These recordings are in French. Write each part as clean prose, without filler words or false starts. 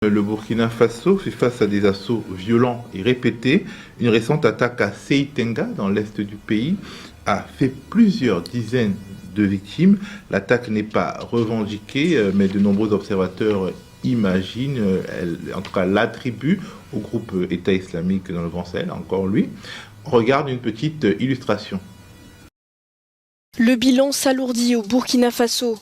Le Burkina Faso fait face à des assauts violents et répétés. Une récente attaque à Seitenga, dans l'est du pays, a fait plusieurs dizaines de victimes. L'attaque n'est pas revendiquée, mais de nombreux observateurs imaginent, en tout cas l'attribuent au groupe État islamique dans le Grand Sahel, encore lui. On regarde une petite illustration. Le bilan s'alourdit au Burkina Faso.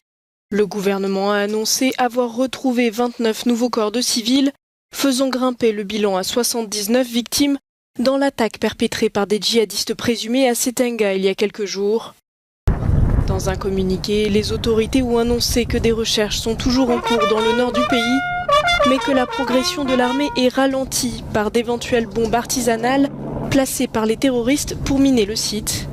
Le gouvernement a annoncé avoir retrouvé 29 nouveaux corps de civils, faisant grimper le bilan à 79 victimes dans l'attaque perpétrée par des djihadistes présumés à Seitenga il y a quelques jours. Dans un communiqué, les autorités ont annoncé que des recherches sont toujours en cours dans le nord du pays, mais que la progression de l'armée est ralentie par d'éventuelles bombes artisanales placées par les terroristes pour miner le site.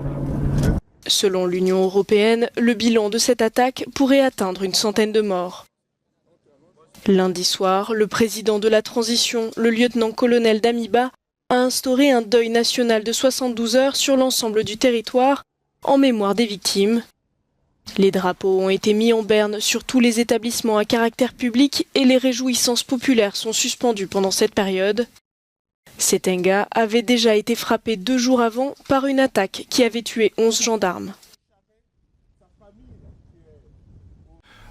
Selon l'Union européenne, le bilan de cette attaque pourrait atteindre une centaine de morts. Lundi soir, le président de la transition, le lieutenant-colonel Damiba, a instauré un deuil national de 72 heures sur l'ensemble du territoire en mémoire des victimes. Les drapeaux ont été mis en berne sur tous les établissements à caractère public et les réjouissances populaires sont suspendues pendant cette période. Seitenga avait déjà été frappé 2 jours avant par une attaque qui avait tué 11 gendarmes.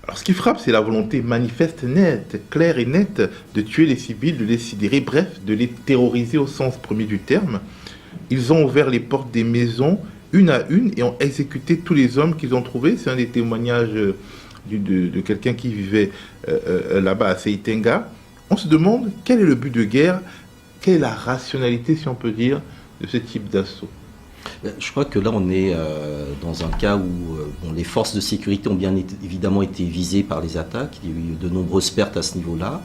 Alors, ce qui frappe, c'est la volonté manifeste, nette, claire et nette de tuer les civils, de les sidérer, bref, de les terroriser au sens premier du terme. Ils ont ouvert les portes des maisons, une à une, et ont exécuté tous les hommes qu'ils ont trouvés. C'est un des témoignages de quelqu'un qui vivait là-bas à Seitenga. On se demande quel est le but de guerre, quelle est la rationalité, si on peut dire, de ce type d'assaut? Je crois que là, on est dans un cas où les forces de sécurité ont bien évidemment été visées par les attaques. Il y a eu de nombreuses pertes à ce niveau-là.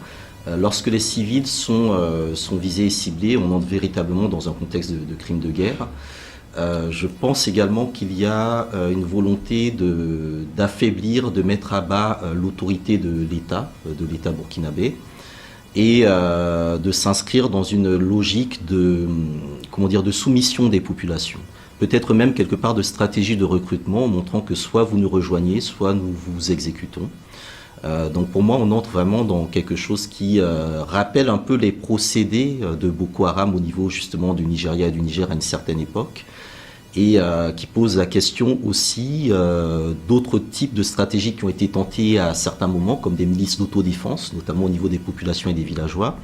Lorsque les civils sont visés et ciblés, on entre véritablement dans un contexte de crime de guerre. Je pense également qu'il y a une volonté d'affaiblir, de mettre à bas l'autorité de l'État burkinabé, et de s'inscrire dans une logique de soumission des populations. Peut-être même quelque part de stratégie de recrutement, en montrant que soit vous nous rejoignez, soit nous vous exécutons. Donc pour moi, on entre vraiment dans quelque chose qui rappelle un peu les procédés de Boko Haram au niveau justement du Nigeria et du Niger à une certaine époque, et qui pose la question aussi d'autres types de stratégies qui ont été tentées à certains moments, comme des milices d'autodéfense, notamment au niveau des populations et des villageois,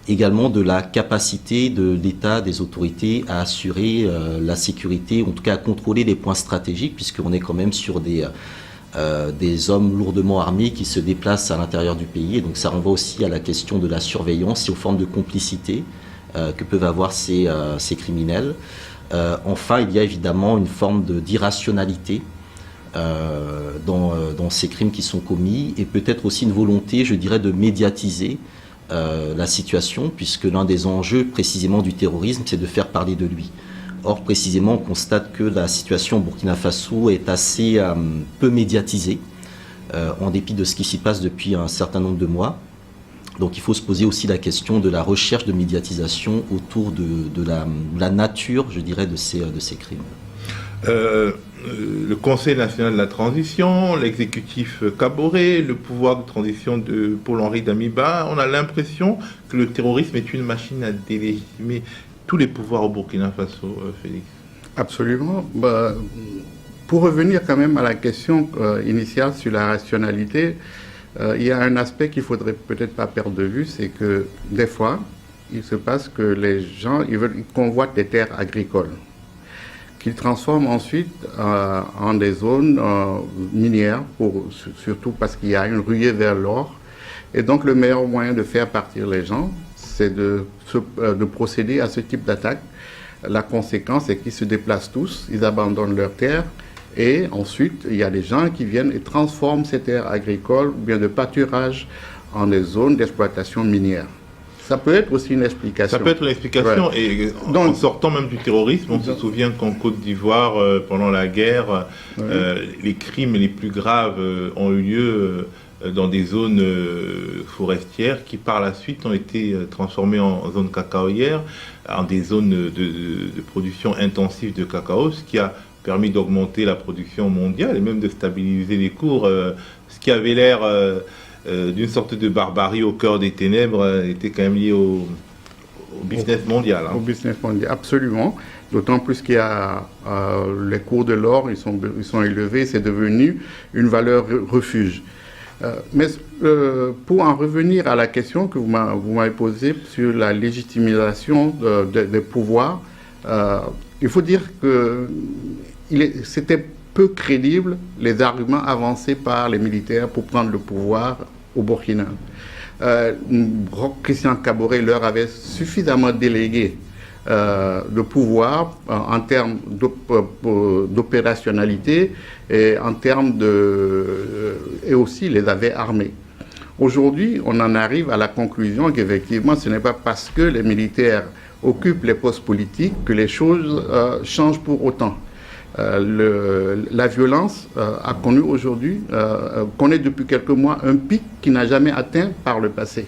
également de la capacité de l'État, des autorités à assurer la sécurité, en tout cas à contrôler les points stratégiques, puisqu'on est quand même sur des hommes lourdement armés qui se déplacent à l'intérieur du pays, et donc ça renvoie aussi à la question de la surveillance et aux formes de complicité que peuvent avoir ces criminels. Enfin, il y a évidemment une forme d'irrationalité dans ces crimes qui sont commis, et peut-être aussi une volonté, je dirais, de médiatiser la situation, puisque l'un des enjeux précisément du terrorisme, c'est de faire parler de lui. Or, précisément, on constate que la situation au Burkina Faso est assez peu médiatisée, en dépit de ce qui s'y passe depuis un certain nombre de mois. Donc il faut se poser aussi la question de la recherche de médiatisation autour de la nature, je dirais, de ces crimes. Le Conseil national de la transition, l'exécutif Kaboré, le pouvoir de transition de Paul-Henri Damiba, on a l'impression que le terrorisme est une machine à délégitimer tous les pouvoirs au Burkina Faso, Félix. Absolument. Pour revenir quand même à la question initiale sur la rationalité, il y a un aspect qu'il ne faudrait peut-être pas perdre de vue, c'est que des fois, il se passe que les gens ils convoitent des terres agricoles, qu'ils transforment ensuite en des zones minières, surtout parce qu'il y a une ruée vers l'or. Et donc le meilleur moyen de faire partir les gens, c'est de procéder à ce type d'attaque. La conséquence est qu'ils se déplacent tous, ils abandonnent leurs terres, et ensuite il y a des gens qui viennent et transforment ces terres agricoles ou bien de pâturage en des zones d'exploitation minière. Ça peut être aussi une explication. Ça peut être une explication, ouais. Et donc, en sortant même du terrorisme, on se souvient qu'en Côte d'Ivoire, pendant la guerre, les crimes les plus graves ont eu lieu dans des zones forestières qui par la suite ont été transformées en zones cacaoyères, en des zones de production intensive de cacao, ce qui a permis d'augmenter la production mondiale et même de stabiliser les cours, ce qui avait l'air d'une sorte de barbarie au cœur des ténèbres était quand même lié au business mondial. Au business mondial, absolument. D'autant plus qu'il y a les cours de l'or, ils sont élevés, c'est devenu une valeur refuge. Mais pour en revenir à la question que vous m'avez posée sur la légitimisation des pouvoirs, il faut dire que c'était peu crédible les arguments avancés par les militaires pour prendre le pouvoir au Burkina. Christian Kaboré leur avait suffisamment délégué de pouvoir en termes d'opérationnalité et en termes et aussi les avait armés. Aujourd'hui, on en arrive à la conclusion qu'effectivement, ce n'est pas parce que les militaires occupent les postes politiques que les choses changent pour autant. La violence a connu aujourd'hui, connaît depuis quelques mois un pic qui n'a jamais atteint par le passé.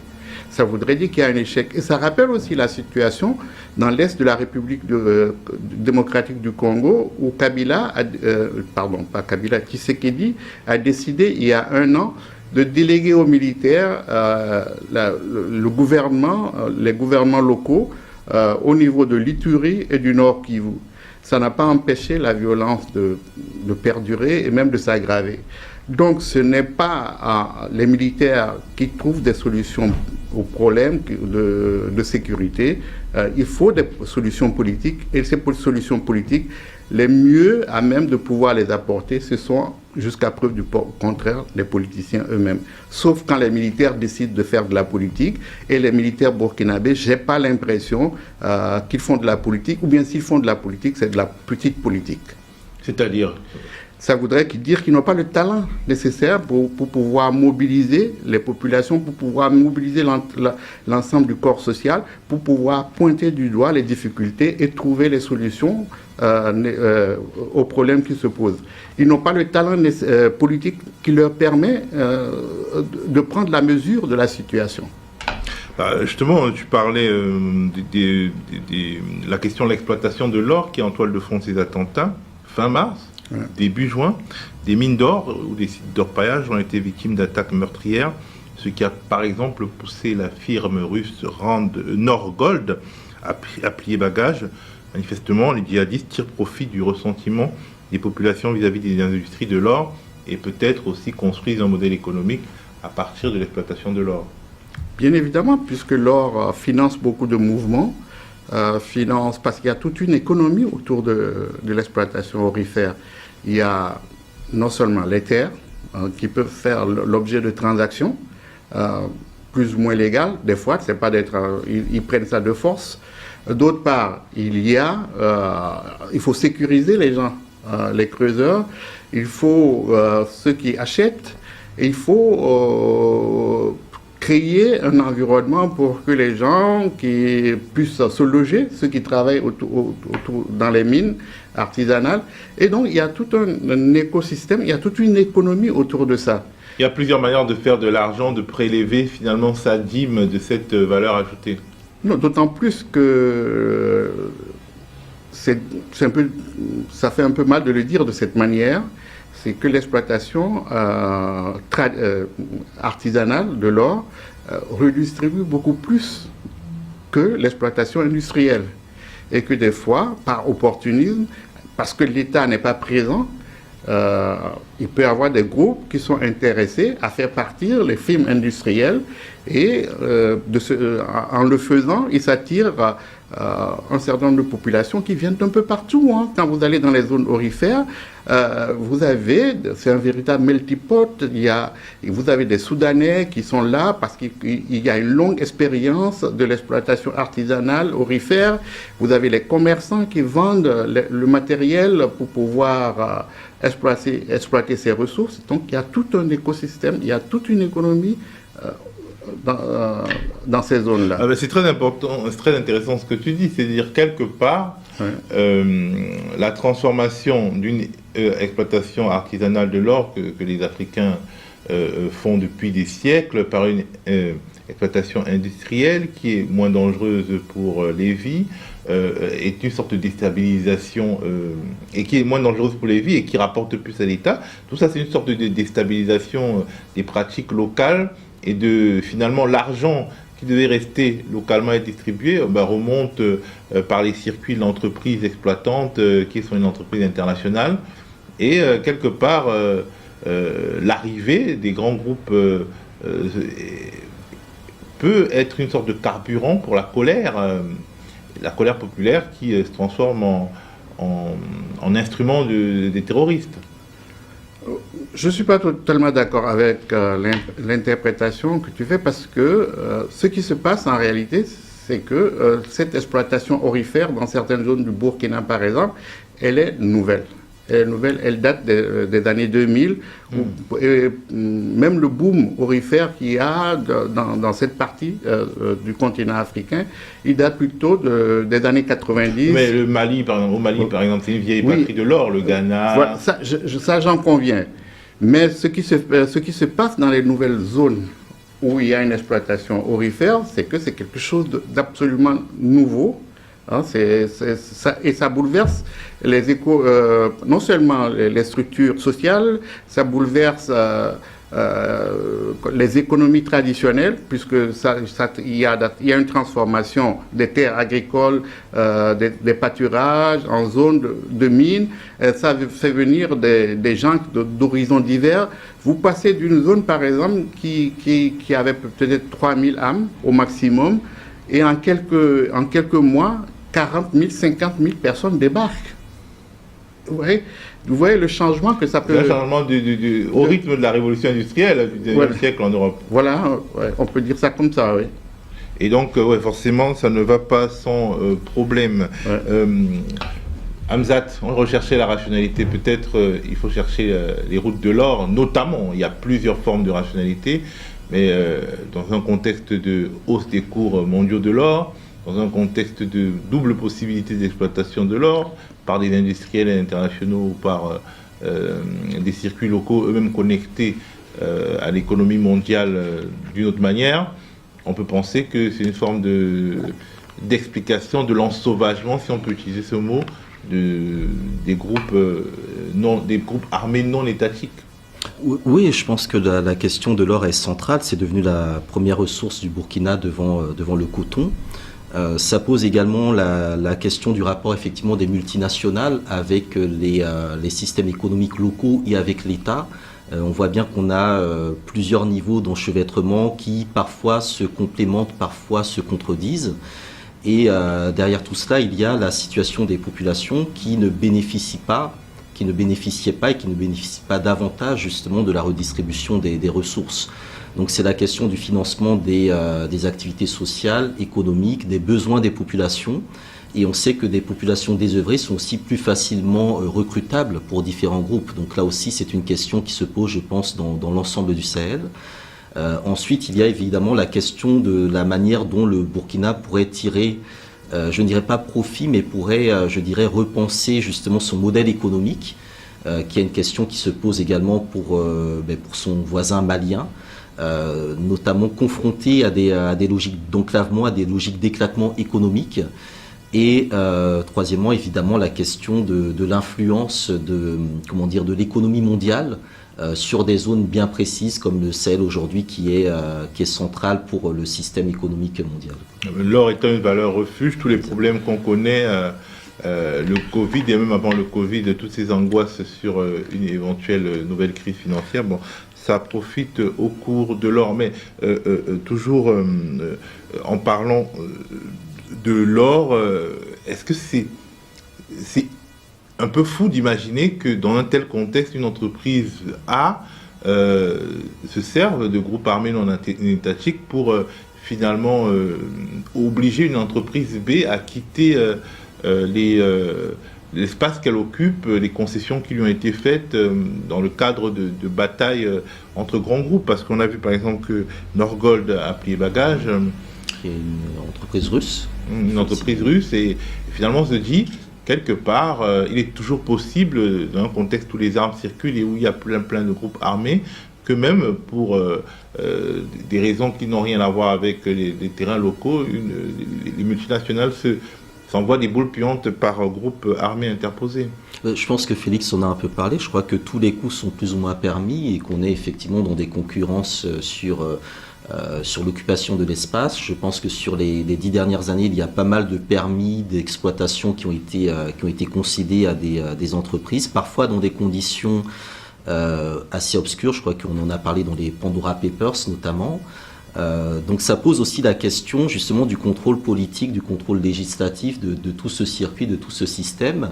Ça voudrait dire qu'il y a un échec. Et ça rappelle aussi la situation dans l'est de la République démocratique du Congo où Tshisekedi a décidé il y a un an de déléguer aux militaires les gouvernements locaux au niveau de l'Ituri et du Nord Kivu. Ça n'a pas empêché la violence de perdurer et même de s'aggraver. Donc ce n'est pas les militaires qui trouvent des solutions aux problèmes de sécurité. Il faut des solutions politiques et ces solutions politiques, les mieux à même de pouvoir les apporter, ce sont jusqu'à preuve du contraire les politiciens eux-mêmes. Sauf quand les militaires décident de faire de la politique et les militaires burkinabés, je n'ai pas l'impression qu'ils font de la politique ou bien s'ils font de la politique, c'est de la petite politique. C'est-à-dire ? Ça voudrait dire qu'ils n'ont pas le talent nécessaire pour pouvoir mobiliser les populations, pour pouvoir mobiliser l'ensemble du corps social, pour pouvoir pointer du doigt les difficultés et trouver les solutions aux problèmes qui se posent. Ils n'ont pas le talent politique qui leur permet de prendre la mesure de la situation. Justement, tu parlais de la question de l'exploitation de l'or qui est en toile de fond de ces attentats, fin mars. Début juin, des mines d'or ou des sites d'orpaillage ont été victimes d'attaques meurtrières, ce qui a par exemple poussé la firme russe Norgold à plier bagage. Manifestement, les djihadistes tirent profit du ressentiment des populations vis-à-vis des industries de l'or et peut-être aussi construisent un modèle économique à partir de l'exploitation de l'or. Bien évidemment, puisque l'or finance beaucoup de mouvements, parce qu'il y a toute une économie autour de l'exploitation aurifère. Il y a non seulement les terres qui peuvent faire l'objet de transactions plus ou moins légales, des fois, c'est pas ils prennent ça de force. D'autre part, il faut sécuriser les gens, les creuseurs, il faut ceux qui achètent, et il faut créer un environnement pour que les gens qui puissent se loger, ceux qui travaillent dans les mines artisanales. Et donc, il y a tout un écosystème, il y a toute une économie autour de ça. Il y a plusieurs manières de faire de l'argent, de prélever finalement sa dîme de cette valeur ajoutée. Non, d'autant plus que ça fait un peu mal de le dire de cette manière. C'est que l'exploitation artisanale de l'or redistribue beaucoup plus que l'exploitation industrielle. Et que des fois, par opportunisme, parce que l'État n'est pas présent, il peut y avoir des groupes qui sont intéressés à faire partir les firmes industrielles et en le faisant, ils s'attirent un certain nombre de populations qui viennent d'un peu partout. Hein. Quand vous allez dans les zones aurifères, c'est un véritable melting pot. Vous avez des Soudanais qui sont là parce qu'il y a une longue expérience de l'exploitation artisanale aurifère. Vous avez les commerçants qui vendent le matériel pour pouvoir exploiter ces ressources. Donc il y a tout un écosystème, il y a toute une économie dans ces zones-là. C'est très important, c'est très intéressant ce que tu dis, c'est-à-dire quelque part, la transformation d'une exploitation artisanale de l'or que les Africains font depuis des siècles par une exploitation industrielle qui est moins dangereuse pour les vies, est une sorte de déstabilisation et qui est moins dangereuse pour les vies et qui rapporte plus à l'État. Tout ça, c'est une sorte de déstabilisation des pratiques locales et finalement l'argent qui devait rester localement et distribué remonte par les circuits de l'entreprise exploitante qui sont une entreprise internationale. Et quelque part, l'arrivée des grands groupes peut être une sorte de carburant pour la colère populaire qui se transforme en instrument des terroristes. Je ne suis pas totalement d'accord avec l'interprétation que tu fais parce que ce qui se passe en réalité, c'est que cette exploitation aurifère dans certaines zones du Burkina, par exemple, elle est nouvelle. Elle date des années 2000, et même le boom aurifère qu'il y a dans cette partie du continent africain, il date plutôt des années 90. Mais le Mali, au Mali, par exemple, c'est une vieille patrie de l'or, le Ghana. Voilà, ça j'en conviens. Mais ce qui se passe dans les nouvelles zones où il y a une exploitation aurifère, c'est que c'est quelque chose d'absolument nouveau. Hein, et ça bouleverse non seulement les structures sociales, ça bouleverse les économies traditionnelles, puisque il y a une transformation des terres agricoles, des pâturages en zones de mines. Ça fait venir des gens d'horizons divers. Vous passez d'une zone, par exemple, qui avait peut-être 3000 âmes au maximum, et en quelques mois, 40 000, 50 000 personnes débarquent. Vous voyez le changement que ça peut... C'est un changement au rythme de la révolution industrielle du 19e siècle en Europe. Voilà, on peut dire ça comme ça, oui. Et donc, forcément, ça ne va pas sans problème. Hamzat, on recherchait la rationalité. Peut-être il faut chercher les routes de l'or, notamment. Il y a plusieurs formes de rationalité, mais dans un contexte de hausse des cours mondiaux de l'or, dans un contexte de double possibilité d'exploitation de l'or par des industriels internationaux ou par des circuits locaux eux-mêmes connectés à l'économie mondiale d'une autre manière, on peut penser que c'est une forme d'explication de l'ensauvagement, si on peut utiliser ce mot, des groupes armés non étatiques. Oui, je pense que la question de l'or est centrale. C'est devenu la première ressource du Burkina devant le coton. Ça pose également la question du rapport effectivement des multinationales avec les systèmes économiques locaux et avec l'État. On voit bien qu'on a plusieurs niveaux d'enchevêtrement qui parfois se complémentent, parfois se contredisent. Et derrière tout cela, il y a la situation des populations qui ne bénéficiaient pas et qui ne bénéficient pas davantage justement de la redistribution des ressources. Donc c'est la question du financement des activités sociales, économiques, des besoins des populations. Et on sait que des populations désœuvrées sont aussi plus facilement recrutables pour différents groupes. Donc là aussi, c'est une question qui se pose, je pense, dans l'ensemble du Sahel. Ensuite, il y a évidemment la question de la manière dont le Burkina pourrait tirer, je ne dirais pas profit, mais pourrait, je dirais, repenser justement son modèle économique, qui est une question qui se pose également pour son voisin malien. Notamment confronté à des logiques d'enclavement, à des logiques d'éclatement économique. Et troisièmement, évidemment, la question de l'influence de l'économie mondiale sur des zones bien précises comme le Sahel aujourd'hui qui est centrale pour le système économique mondial. L'or étant une valeur refuge, tous les problèmes qu'on connaît, le Covid et même avant le Covid, toutes ces angoisses sur une éventuelle nouvelle crise financière, ça profite au cours de l'or. Mais toujours en parlant de l'or, est-ce que c'est un peu fou d'imaginer que dans un tel contexte, une entreprise A se serve de groupes armés non étatiques pour finalement obliger une entreprise B à quitter l'espace qu'elle occupe, les concessions qui lui ont été faites dans le cadre de batailles entre grands groupes. Parce qu'on a vu par exemple que Norgold a plié bagage. Qui est une entreprise russe. Une entreprise russe, et finalement on se dit, quelque part, il est toujours possible, dans un contexte où les armes circulent et où il y a plein de groupes armés, que même pour des raisons qui n'ont rien à voir avec les terrains locaux, les multinationales s'envoient des boules puantes par groupe armé interposé. Je pense que Félix en a un peu parlé. Je crois que tous les coups sont plus ou moins permis et qu'on est effectivement dans des concurrences sur sur l'occupation de l'espace. Je pense que sur les 10 dernières années, il y a pas mal de permis d'exploitation qui ont été concédés à des entreprises, parfois dans des conditions assez obscures. Je crois qu'on en a parlé dans les Pandora Papers notamment. Donc ça pose aussi la question justement du contrôle politique, du contrôle législatif de tout ce circuit, de tout ce système,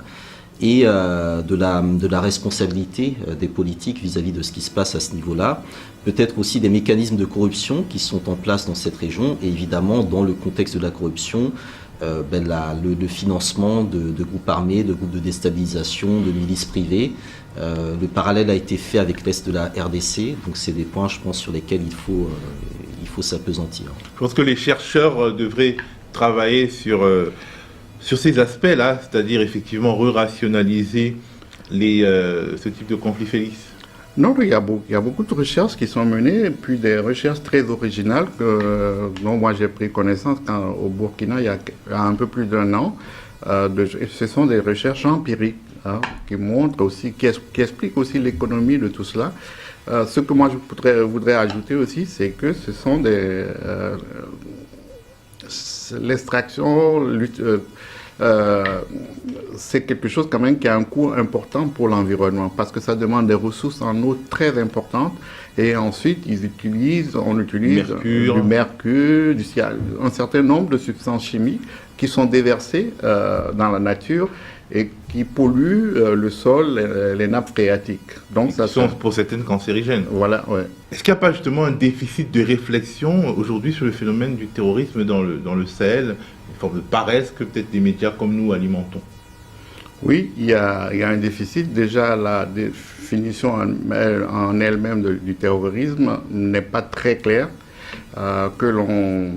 et de la responsabilité des politiques vis-à-vis de ce qui se passe à ce niveau-là. Peut-être aussi des mécanismes de corruption qui sont en place dans cette région, et évidemment dans le contexte de la corruption, le financement de groupes armés, de groupes de déstabilisation, de milices privées. Le parallèle a été fait avec l'Est de la RDC, donc c'est des points, je pense, sur lesquels il faut s'appesantir. Je pense que les chercheurs devraient travailler sur ces aspects-là, c'est-à-dire effectivement re-rationaliser ce type de conflit, Félix. Non, il y a beaucoup de recherches qui sont menées, puis des recherches très originales dont moi j'ai pris connaissance au Burkina il y a un peu plus d'1 an. Ce sont des recherches empiriques qui montrent aussi, qui expliquent aussi l'économie de tout cela. Ce que moi je voudrais ajouter aussi, c'est que ce sont l'extraction, c'est quelque chose quand même qui a un coût important pour l'environnement, parce que ça demande des ressources en eau très importantes, et ensuite on utilise du mercure, un certain nombre de substances chimiques qui sont déversées dans la nature et qui polluent le sol, les nappes phréatiques. Donc ça sont pour certaines cancérigènes. Voilà, ouais. Est-ce qu'il n'y a pas justement un déficit de réflexion aujourd'hui sur le phénomène du terrorisme dans le Sahel, une forme de paresse que peut-être des médias comme nous alimentons? Oui, il y a un déficit. Déjà, la définition en elle-même du terrorisme n'est pas très claire. Que l'on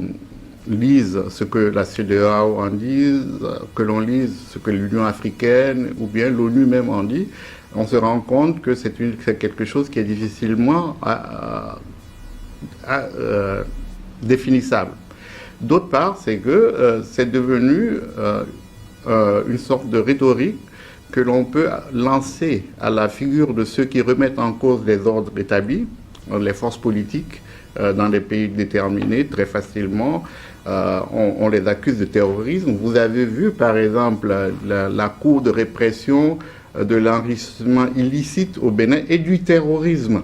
lise ce que la CEDEAO en dit, que l'on lise ce que l'Union africaine ou bien l'ONU même en dit, on se rend compte que c'est quelque chose qui est difficilement définissable. D'autre part, c'est que c'est devenu une sorte de rhétorique que l'on peut lancer à la figure de ceux qui remettent en cause les ordres établis, les forces politiques dans des pays déterminés très facilement. On les accuse de terrorisme. Vous avez vu, par exemple, la Cour de répression de l'enrichissement illicite au Bénin et du terrorisme,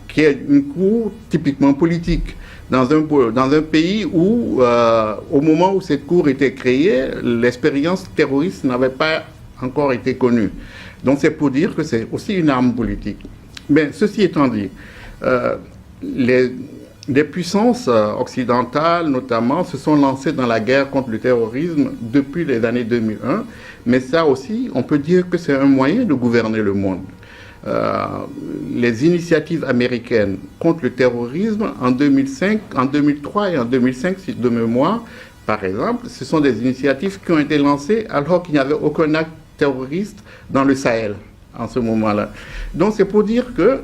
qui est une cour typiquement politique. Dans un pays où, au moment où cette cour était créée, l'expérience terroriste n'avait pas encore été connue. Donc c'est pour dire que c'est aussi une arme politique. Mais ceci étant dit, les puissances occidentales, notamment, se sont lancées dans la guerre contre le terrorisme depuis les années 2001. Mais ça aussi, on peut dire que c'est un moyen de gouverner le monde. Les initiatives américaines contre le terrorisme en 2005, en 2003 et en 2005, de mémoire, par exemple, ce sont des initiatives qui ont été lancées alors qu'il n'y avait aucun acte terroriste dans le Sahel en ce moment-là. Donc c'est pour dire que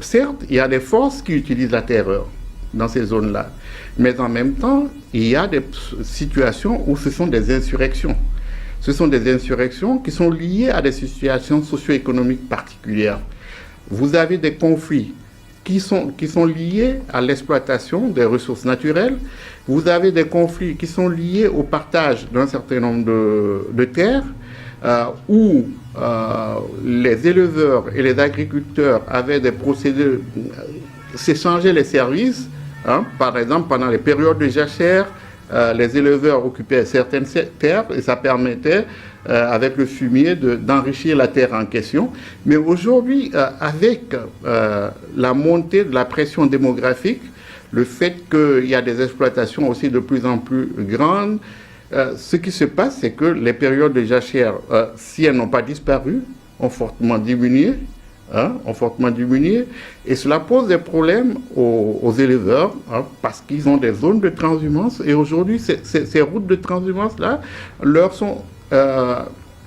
certes, il y a des forces qui utilisent la terreur dans ces zones-là, mais en même temps, il y a des situations où ce sont des insurrections. Ce sont des insurrections qui sont liées à des situations socio-économiques particulières. Vous avez des conflits qui sont liés à l'exploitation des ressources naturelles. Vous avez des conflits qui sont liés au partage d'un certain nombre de terres, où les éleveurs et les agriculteurs avaient des procédés, s'échangeaient les services. Par exemple, pendant les périodes de jachère, les éleveurs occupaient certaines terres et ça permettait, avec le fumier, d'enrichir la terre en question. Mais aujourd'hui, avec la montée de la pression démographique, le fait qu'il y a des exploitations aussi de plus en plus grandes, ce qui se passe, c'est que les périodes de jachère, si elles n'ont pas disparu, ont fortement diminué. Et cela pose des problèmes aux éleveurs, parce qu'ils ont des zones de transhumance, et aujourd'hui ces routes de transhumance-là leur sont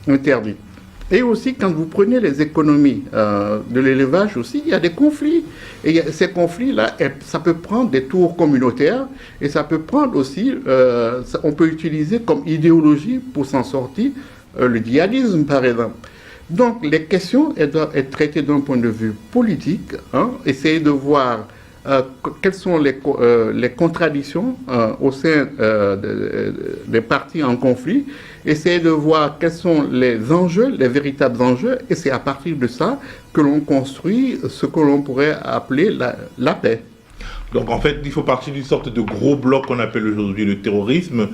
interdites. Et aussi, quand vous prenez les économies de l'élevage aussi, il y a des conflits. Et ces conflits-là, ça peut prendre des tours communautaires, et ça peut prendre aussi, on peut utiliser comme idéologie pour s'en sortir le djihadisme, par exemple. Donc les questions, elles doivent être traitées d'un point de vue politique, essayer de voir quelles sont les contradictions au sein des parties en conflit, essayer de voir quels sont les enjeux, les véritables enjeux, et c'est à partir de ça que l'on construit ce que l'on pourrait appeler la paix. Donc en fait, il faut partir d'une sorte de gros bloc qu'on appelle aujourd'hui le terrorisme,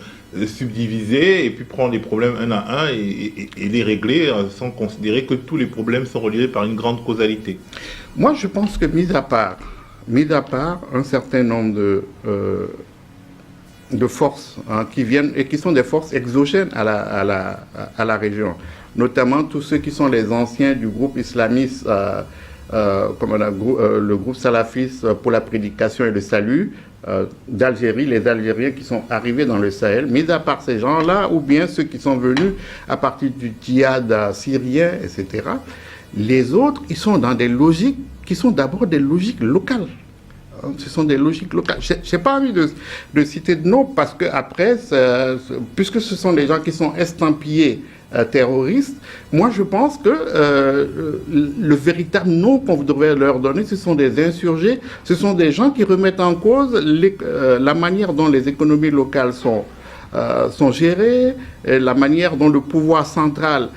subdiviser et puis prendre les problèmes un à un et les régler sans considérer que tous les problèmes sont reliés par une grande causalité. Moi, je pense que, mis à part un certain nombre de forces qui viennent et qui sont des forces exogènes à la région, notamment tous ceux qui sont les anciens du groupe islamiste, le groupe salafiste pour la prédication et le salut d'Algérie, les Algériens qui sont arrivés dans le Sahel, mis à part ces gens-là, ou bien ceux qui sont venus à partir du djihad syrien, etc. Les autres, ils sont dans des logiques qui sont d'abord des logiques locales. Ce sont des logiques locales. Je n'ai pas envie de citer de nom parce que après, puisque ce sont des gens qui sont estampillés terroristes, moi je pense que le véritable nom qu'on devrait leur donner, ce sont des insurgés, ce sont des gens qui remettent en cause la manière dont les économies locales sont gérées, et la manière dont le pouvoir central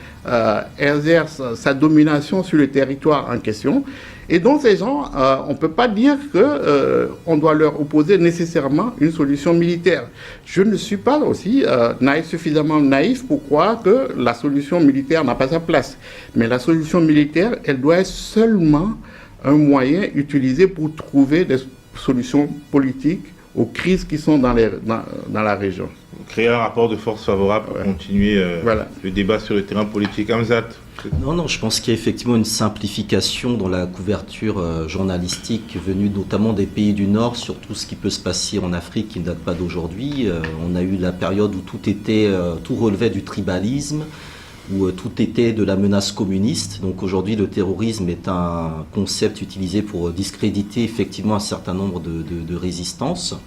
exerce sa domination sur le territoire en question. Et donc ces gens, on ne peut pas dire qu'on doit leur opposer nécessairement une solution militaire. Je ne suis pas aussi suffisamment naïf pour croire que la solution militaire n'a pas sa place. Mais la solution militaire, elle doit être seulement un moyen utilisé pour trouver des solutions politiques aux crises qui sont dans la région. Créer un rapport de force favorable pour continuer le débat sur le terrain politique. Hamzat. Non, je pense qu'il y a effectivement une simplification dans la couverture journalistique venue notamment des pays du Nord sur tout ce qui peut se passer en Afrique qui ne date pas d'aujourd'hui. On a eu la période où tout relevait du tribalisme, où tout était de la menace communiste. Donc aujourd'hui, le terrorisme est un concept utilisé pour discréditer effectivement un certain nombre de résistances.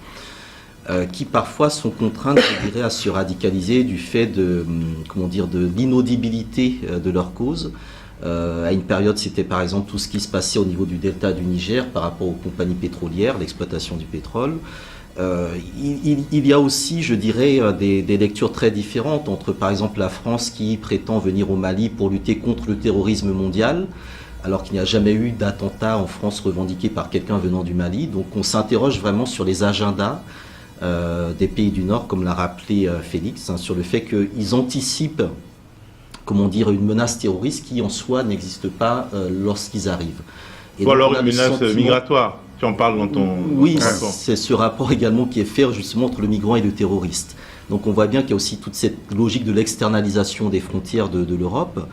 Qui parfois sont contraintes, je dirais, à se radicaliser du fait de l'inaudibilité de leur cause. À une période, c'était par exemple tout ce qui se passait au niveau du delta du Niger par rapport aux compagnies pétrolières, l'exploitation du pétrole. Il y a aussi, je dirais, des lectures très différentes entre, par exemple, la France qui prétend venir au Mali pour lutter contre le terrorisme mondial, alors qu'il n'y a jamais eu d'attentat en France revendiqué par quelqu'un venant du Mali. Donc on s'interroge vraiment sur les agendas des pays du Nord, comme l'a rappelé Félix, sur le fait qu'ils anticipent, une menace terroriste qui en soi n'existe pas lorsqu'ils arrivent. Ou alors une menace migratoire, tu en parles dans ton... Oui, c'est ce rapport également qui est fait justement entre le migrant et le terroriste. Donc on voit bien qu'il y a aussi toute cette logique de l'externalisation des frontières de l'Europe,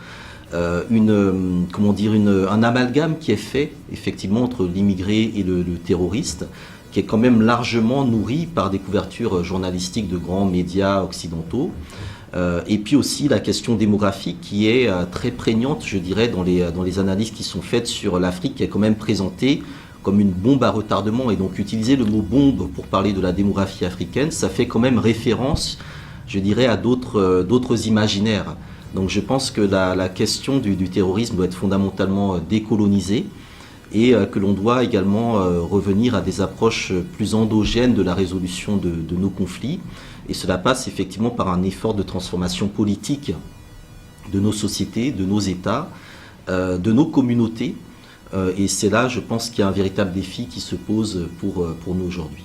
un amalgame qui est fait effectivement entre l'immigré et le terroriste, qui est quand même largement nourri par des couvertures journalistiques de grands médias occidentaux. Et puis aussi la question démographique qui est très prégnante, je dirais, dans les analyses qui sont faites sur l'Afrique, qui est quand même présentée comme une bombe à retardement. Et donc utiliser le mot bombe pour parler de la démographie africaine, ça fait quand même référence, je dirais, à d'autres imaginaires. Donc je pense que la question du terrorisme doit être fondamentalement décolonisée, et que l'on doit également revenir à des approches plus endogènes de la résolution de nos conflits. Et cela passe effectivement par un effort de transformation politique de nos sociétés, de nos États, de nos communautés. Et c'est là, je pense, qu'il y a un véritable défi qui se pose pour nous aujourd'hui.